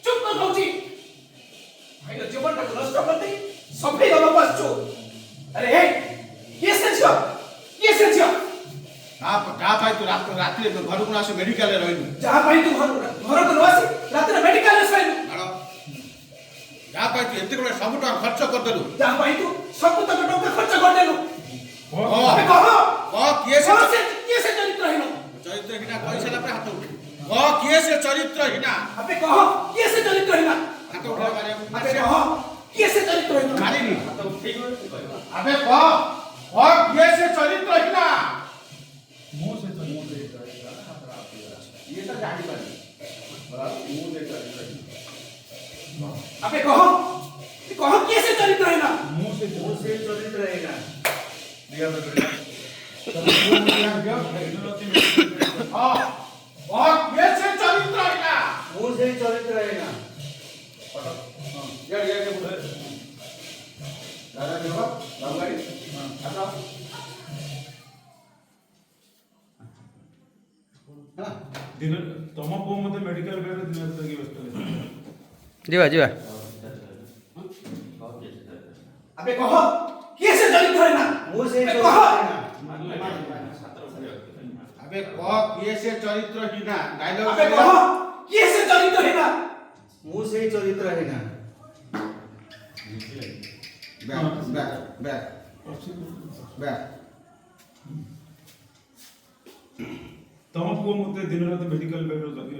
चुप कर कहूची भाई तो जीवन का नष्ट करते सफेई बाबा पास चो अरे हे ये से छियो जा भाई तू रात्रि घर को आसो मेडिकल रे रहिनु जा भाई तू घर को नवासी रात मेडिकल रे सइनु जा भाई तू एते बड़े सब टका खर्च कर देलु जा भाई तू सब तक टका खर्च कर देलु अबे कह किए से चरित्रहीन चरित्रहीना कहि साला पे हाथ उठे किए से चरित्रहीना अबे कह किए से चरित्रहीन हाथ उठा मारे अबे कह किए से चरित्रहीन मारिनी हाथ उठे अबे कह किए से चरित्रहीना मुंह से चरित्रहीन ये तो जानी पानी मुंह से चरित्रहीन अबे कह किए से चरित्रहीन मुंह से चरित्रहीन दिया बेटा ये से चरित्रहीना मुंह से चरित्रहीन दादा देखो गाड़ी आता दिन तम को मते मेडिकल बेड दिन तक व्यस्त जीवा अबे कह किए से चरित्रहीन मुंह से अबे किए से चरित्रहीना डायलॉग अबे कह किए से चरित्रहीन मुंह से चरित्रहीन बैक तम को मते दिन रात मेडिकल बेड जगी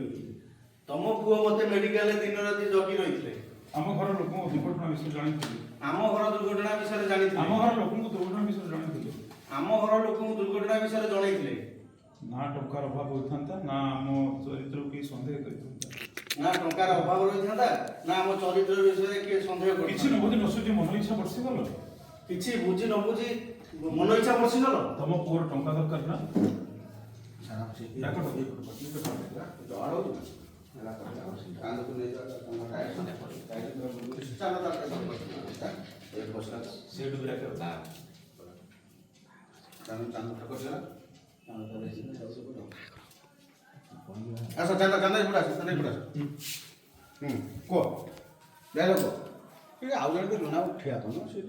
तम पुओ मते मेडिकल दिन राति जगी रहिथिले आम घर लोक दुर्घटना विषय जानी आम घर दुर्घटना विषय जानिथिले आम घर लोक दुर्घटना विषय जानी आम घर लोक दुर्घटना विषय जणाइथिले ना टंकार अभाव होता ना आम चरित्र की संदेह करता ना टंकार अभाव रहिथांता ना आम चरित्र विषय के संदेह किछि करता न बुझि नसुची मन इच्छा बरसी गल किछि बुझी न बुझी मन इच्छा बरसी गल तम पुअर टंका दरकार ना अच्छा चंदा बुढ़ा को डायलॉग ये आउ जण के लुना उठिया तो ना से